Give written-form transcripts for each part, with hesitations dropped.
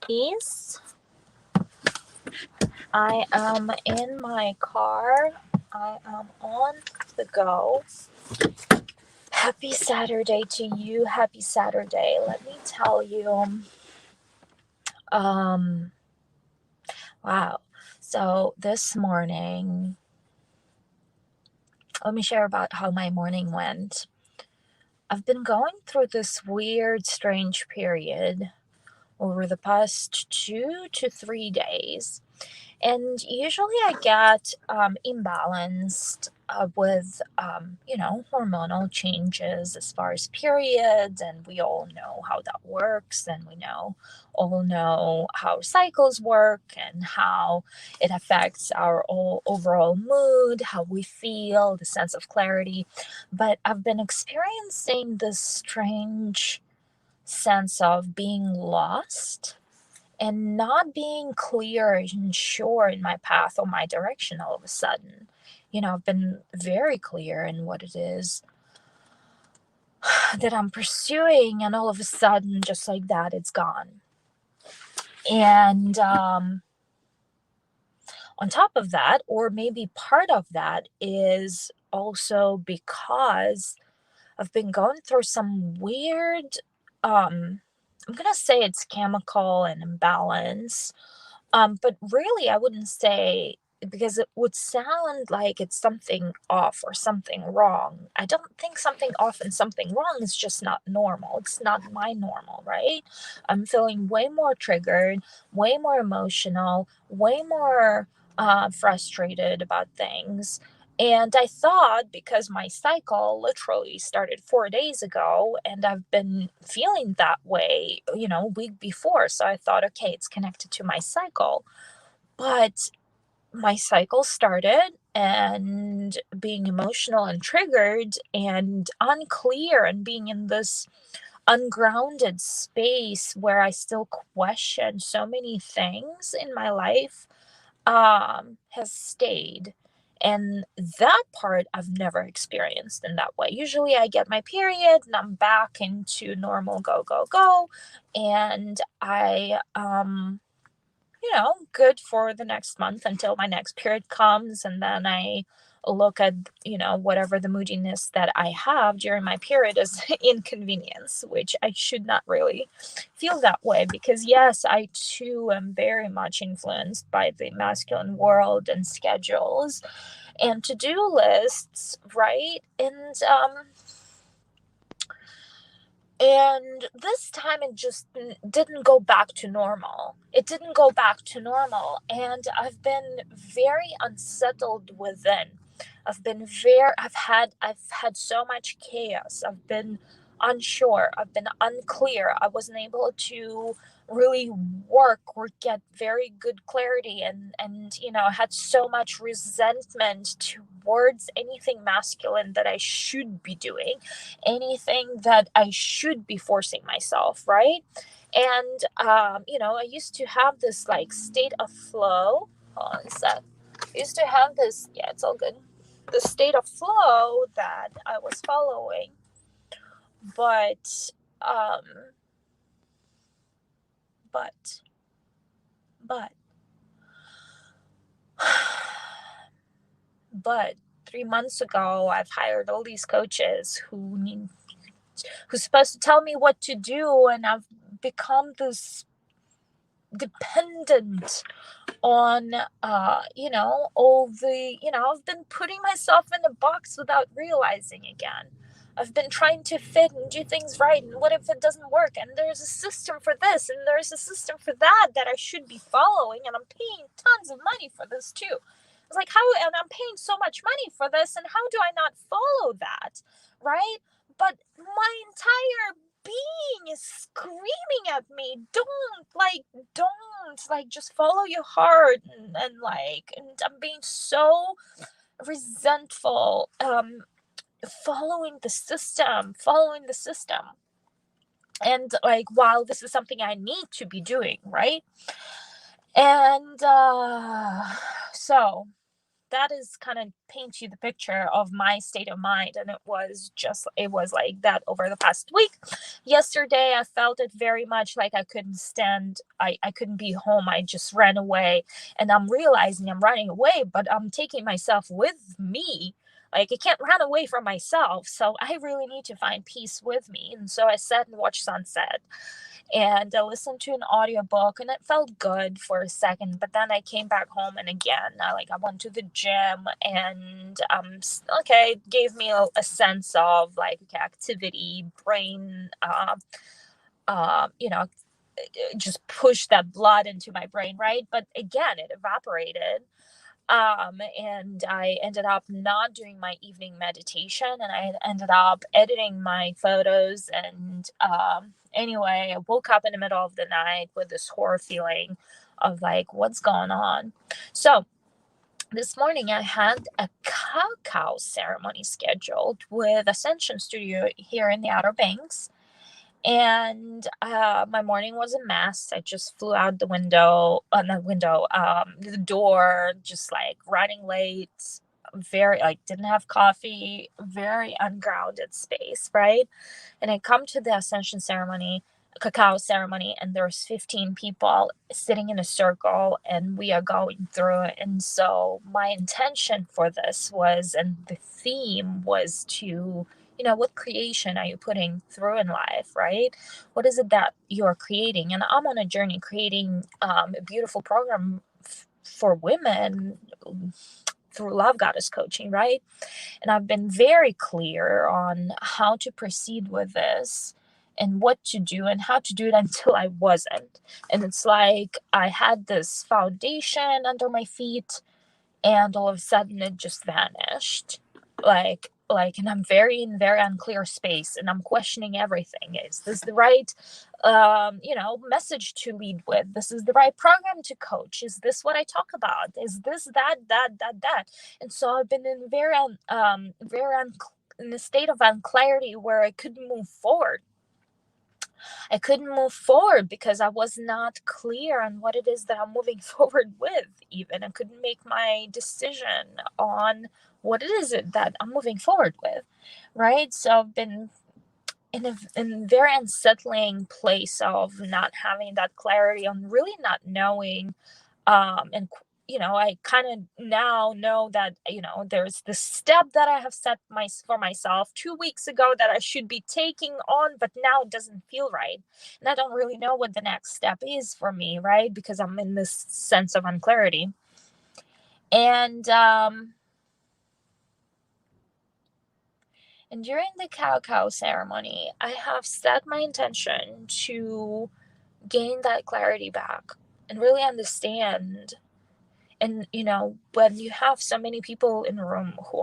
Peace. I am in my car. I am on the go. Happy Saturday to you. Happy Saturday. Let me tell you. Um, wow. So this morning, let me share about how my morning went. I've been going through this weird, strange period over the past 2 to 3 days. And usually I get imbalanced with hormonal changes as far as periods. And we all know how that works. And we all know how cycles work and how it affects our overall mood, how we feel, the sense of clarity. But I've been experiencing this strange sense of being lost and not being clear and sure in my path or my direction all of a sudden. I've been very clear in what it is that I'm pursuing, and all of a sudden, just like that, it's gone. And on top of that, or maybe part of that, is also because I've been going through some weird, I'm going to say it's chemical and imbalance. But really, I wouldn't say, because it would sound like it's something off or something wrong. I don't think something off and something wrong is just not normal. It's not my normal, right? I'm feeling way more triggered, way more emotional, way more frustrated about things. And I thought, because my cycle literally started 4 days ago and I've been feeling that way, week before. So I thought, okay, it's connected to my cycle. But my cycle started and being emotional and triggered and unclear and being in this ungrounded space where I still question so many things in my life has stayed. And that part I've never experienced in that way. Usually I get my period and I'm back into normal go, go, go. And good for the next month until my next period comes. And then I look at, whatever the moodiness that I have during my period as inconvenience, which I should not really feel that way, because yes, I too am very much influenced by the masculine world and schedules and to-do lists, right? And this time it just didn't go back to normal. It didn't go back to normal. And I've been very unsettled within. I've had so much chaos. I've been unsure. I've been unclear. I wasn't able to really work or get very good clarity, and I had so much resentment towards anything masculine that I should be doing, anything that I should be forcing myself, right? And I used to have this like state of flow. Hold on a sec. I used to have this, yeah, it's all good. The state of flow that I was following, but um, but but but 3 months ago, I've hired all these coaches who's supposed to tell me what to do, and I've become this dependent on I've been putting myself in a box without realizing again. I've been trying to fit and do things right, and what if it doesn't work? And there's a system for this and there's a system for that I should be following, and I'm paying tons of money for this too. It's like, how? And I'm paying so much money for this, and how do I not follow that, right? But my entire being is screaming at me, don't just follow your heart, and I'm being so resentful, following the system. And like, while this is something I need to be doing, right? And so that is kind of paint you the picture of my state of mind. And it was like that over the past week. Yesterday I felt it very much like I couldn't stand, I couldn't be home. I just ran away, and I'm realizing I'm running away, but I'm taking myself with me. Like, I can't run away from myself, so I really need to find peace with me. And so I sat and watched sunset, and I listened to an audiobook, and it felt good for a second. But then I came back home, and again, I went to the gym, and okay, it gave me a sense of like, okay, activity, brain, you know, just push that blood into my brain, right? But again, it evaporated. And I ended up not doing my evening meditation, and I ended up editing my photos. And anyway, I woke up in the middle of the night with this horror feeling of like, what's going on? So this morning I had a cacao ceremony scheduled with Ascension Studio here in the Outer Banks. And my morning was a mess. I just flew out the window, the door, just like running late, very like didn't have coffee, very ungrounded space, right? And I come to the ascension ceremony, cacao ceremony, and there's 15 people sitting in a circle, and we are going through it. And so my intention for this was, and the theme was to, what creation are you putting through in life, right? What is it that you're creating? And I'm on a journey creating a beautiful program for women through Love Goddess coaching, right? And I've been very clear on how to proceed with this and what to do and how to do it until I wasn't. And it's like I had this foundation under my feet, and all of a sudden it just vanished. And I'm very in very unclear space, and I'm questioning everything. Is this the right message to lead with? This is the right program to coach? Is this what I talk about? Is this that? And so I've been in in a state of unclarity where I couldn't move forward. I couldn't move forward because I was not clear on what it is that I'm moving forward with, even. I couldn't make my decision on what it is that I'm moving forward with, right? So I've been in a very unsettling place of not having that clarity, on really not knowing, and I kind of now know that there's this step that I have set for myself 2 weeks ago that I should be taking on, but now it doesn't feel right, and I don't really know what the next step is for me, right? Because I'm in this sense of unclarity. And during the cacao ceremony, I have set my intention to gain that clarity back and really understand. And when you have so many people in the room who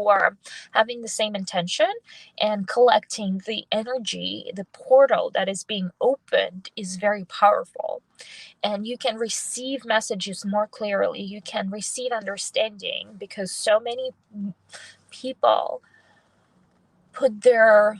are having the same intention and collecting the energy, the portal that is being opened is very powerful. And you can receive messages more clearly, you can receive understanding, because so many people put their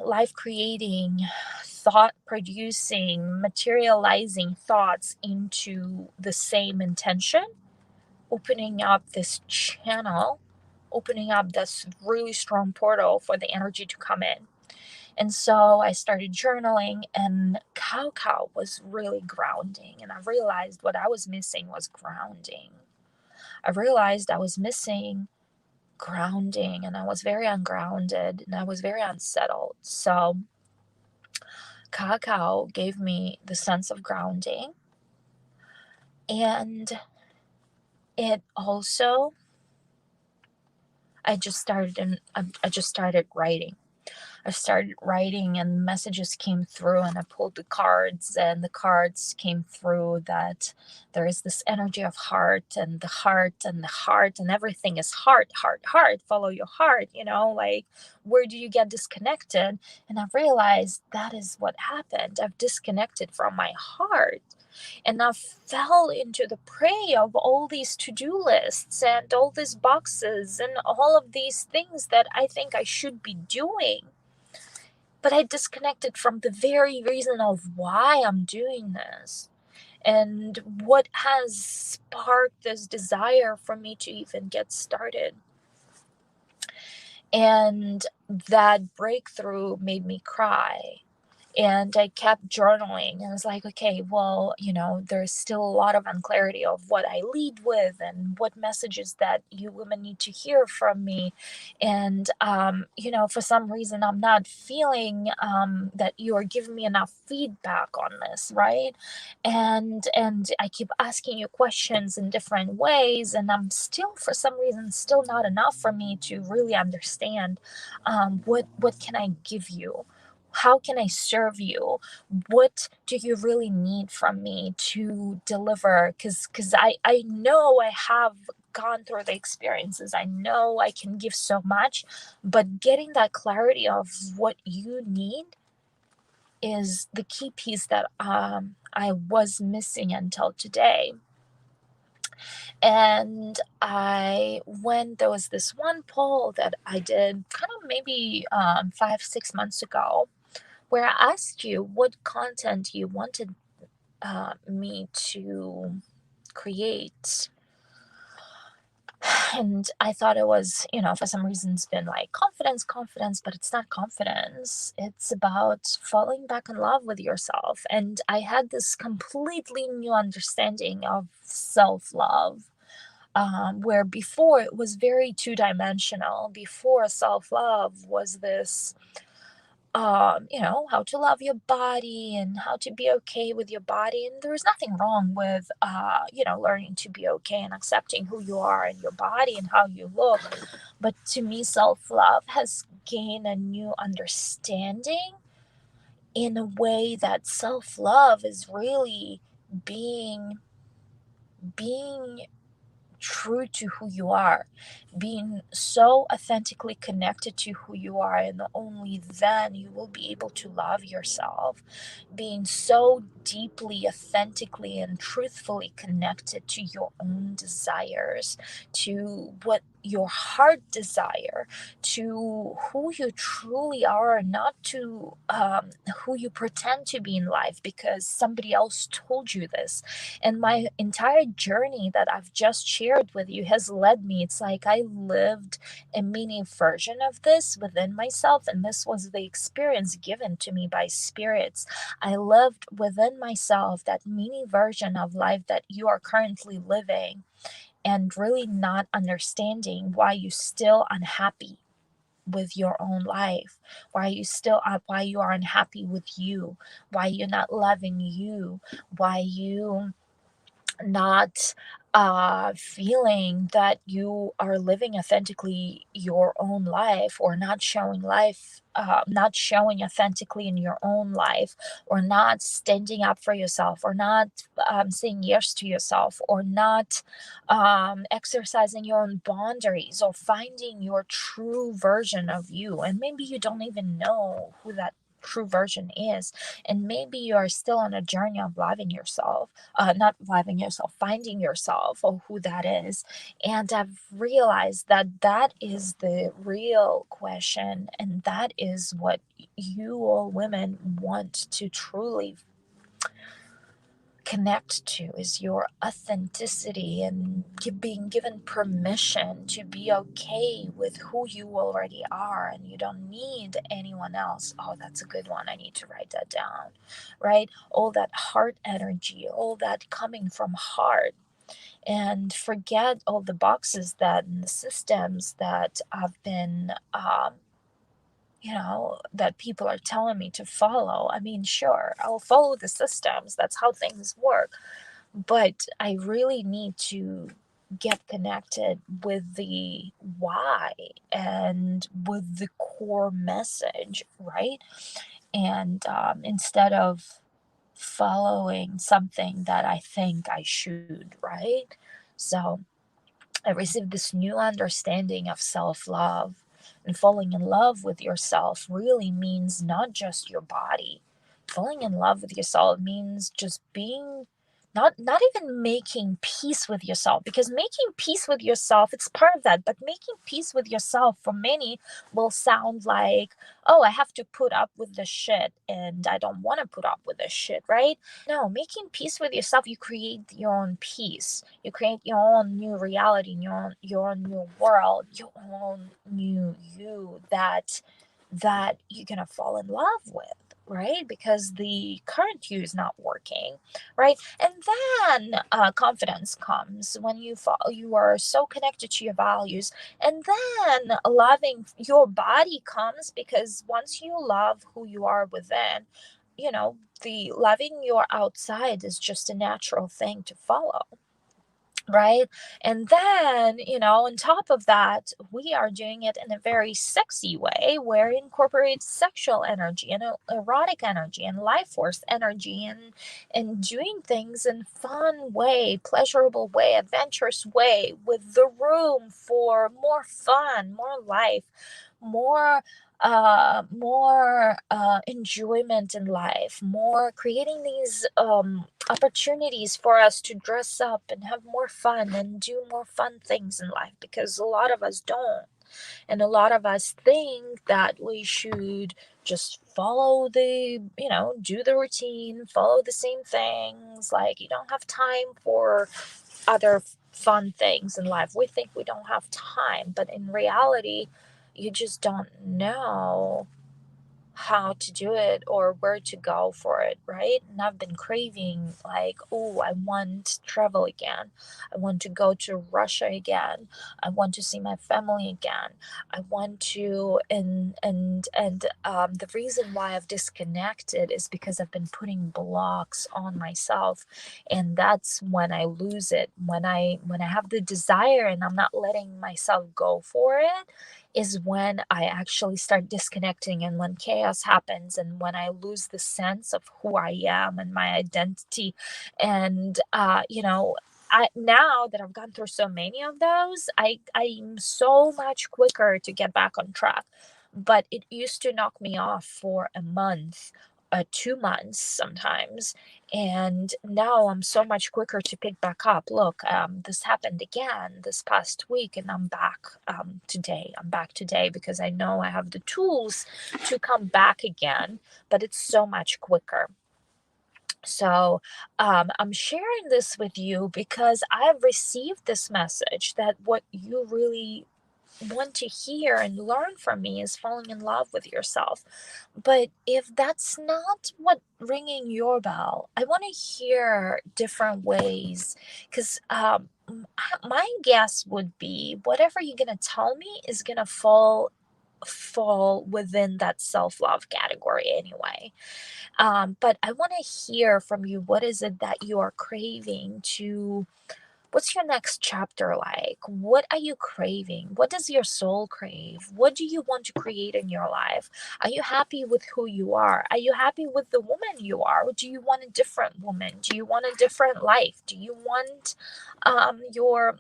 life creating, thought producing, materializing thoughts into the same intention, opening up this channel, opening up this really strong portal for the energy to come in. And so I started journaling, and cacao was really grounding. And I realized what I was missing was grounding. I realized I was missing grounding, and I was very ungrounded, and I was very unsettled. So cacao gave me the sense of grounding, and it also, I just started writing. I started writing, and messages came through, and I pulled the cards, and the cards came through that there is this energy of heart, and the heart, and the heart, and everything is heart, heart, heart. Follow your heart, like, where do you get disconnected? And I realized that is what happened. I've disconnected from my heart. And I fell into the prey of all these to-do lists and all these boxes and all of these things that I think I should be doing. But I disconnected from the very reason of why I'm doing this. and what has sparked this desire for me to even get started. And that breakthrough made me cry. And I kept journaling, and I was like, okay, well, there's still a lot of unclarity of what I lead with and what messages that you women need to hear from me. And, for some reason, I'm not feeling that you are giving me enough feedback on this, right? And I keep asking you questions in different ways, and I'm still, for some reason, still not enough for me to really understand what can I give you, how can I serve you? What do you really need from me to deliver? Because I know I have gone through the experiences. I know I can give so much, but getting that clarity of what you need is the key piece that I was missing until today. And when there was this one poll that I did kind of maybe 5, 6 months ago, where I asked you what content you wanted me to create. And I thought it was, for some reason, it's been like confidence, confidence, but it's not confidence. It's about falling back in love with yourself. And I had this completely new understanding of self love. Where before it was very two dimensional. Before, self love was this how to love your body and how to be okay with your body. And there is nothing wrong with, learning to be okay and accepting who you are and your body and how you look. But to me, self love has gained a new understanding in a way that self love is really being being true to who you are, being so authentically connected to who you are, and only then you will be able to love yourself. Being so deeply, authentically, and truthfully connected to your own desires, to what your heart desire, to who you truly are, not to who you pretend to be in life because somebody else told you this. And my entire journey that I've just shared with you has led me. It's like I lived a mini version of this within myself, and this was the experience given to me by spirits. I lived within myself that mini version of life that you are currently living, and really not understanding why you still unhappy with your own life, why you are unhappy with you, why you're not loving you, why you not feeling that you are living authentically your own life, or not showing authentically in your own life, or not standing up for yourself, or not saying yes to yourself, or not exercising your own boundaries, or finding your true version of you. And maybe you don't even know who that true version is, and maybe you are still on a journey of loving yourself, not loving yourself, finding yourself or who that is. And I've realized that that is the real question, and that is what you all women want to truly connect to, is your authenticity, and being given permission to be okay with who you already are, and you don't need anyone else. Oh, that's a good one, I need to write that down. Right, all that heart energy, all that coming from heart, and forget all the boxes that and the systems that I've been that people are telling me to follow. I mean, sure, I'll follow the systems, that's how things work, but I really need to get connected with the why and with the core message, right? And instead of following something that I think I should, right? So I received this new understanding of self love. And falling in love with yourself really means not just your body. Falling in love with yourself means just being not even making peace with yourself, because making peace with yourself, it's part of that, but making peace with yourself for many will sound like, oh, I have to put up with the shit and I don't want to put up with this shit, right? No, making peace with yourself, you create your own peace, you create your own new reality, your own new world, your own new you that you're gonna fall in love with, right? Because the current you is not working, right? And then confidence comes when you are so connected to your values. And then loving your body comes, because once you love who you are within, the loving your outside is just a natural thing to follow, right? And then, on top of that, we are doing it in a very sexy way where it incorporates sexual energy and erotic energy and life force energy, and doing things in fun way, pleasurable way, adventurous way, with the room for more fun, more life, more enjoyment in life, more creating these opportunities for us to dress up and have more fun and do more fun things in life, because a lot of us don't. And a lot of us think that we should just follow do the routine, follow the same things. Like, you don't have time for other fun things in life. We think we don't have time, but in reality, you just don't know how to do it or where to go for it, right? And I've been craving, like, oh, I want to travel again. I want to go to Russia again. I want to see my family again. I want to, and the reason why I've disconnected is because I've been putting blocks on myself, and that's when I lose it. When I have the desire and I'm not letting myself go for it, is when I actually start disconnecting, and when chaos happens, and when I lose the sense of who I am and my identity. And I, now that I've gone through so many of those, I'm so much quicker to get back on track. But it used to knock me off for a month, 2 months sometimes, and now I'm so much quicker to pick back up. Look, this happened again this past week, and I'm back today. I'm back today because I know I have the tools to come back again, but it's so much quicker. So I'm sharing this with you because I've received this message that what you really want to hear and learn from me is falling in love with yourself. But if that's not what ringing your bell, I want to hear different ways, because my guess would be whatever you're gonna tell me is gonna fall within that self-love category anyway. But I want to hear from you, what is it that you are craving to, what's your next chapter like? What are you craving? What does your soul crave? What do you want to create in your life? Are you happy with who you are? Are you happy with the woman you are? Or do you want a different woman? Do you want a different life? Do you want your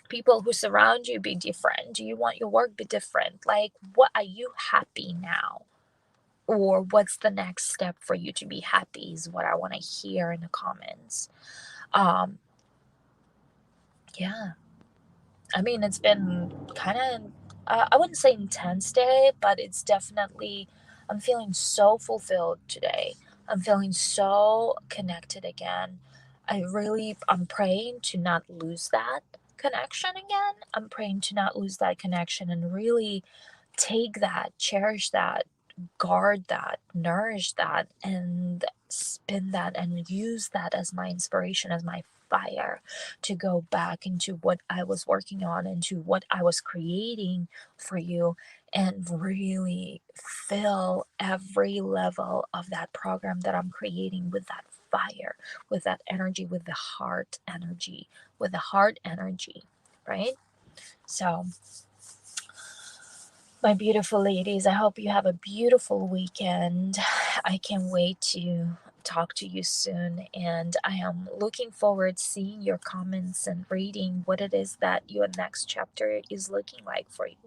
people who surround you be different? Do you want your work be different? Like, what are you happy now? Or what's the next step for you to be happy is what I want to hear in the comments. Um, yeah. I mean, it's been kind of, I wouldn't say intense day, but it's definitely, I'm feeling so fulfilled today. I'm feeling so connected again. I'm praying to not lose that connection again. I'm praying to not lose that connection and really take that, cherish that, guard that, nourish that, and spin that and use that as my inspiration, as my fire to go back into what I was working on, into what I was creating for you, and really fill every level of that program that I'm creating with that fire, with that energy, with the heart energy, right? So, my beautiful ladies, I hope you have a beautiful weekend. I can't wait to talk to you soon, and I am looking forward seeing your comments and reading what it is that your next chapter is looking like for you.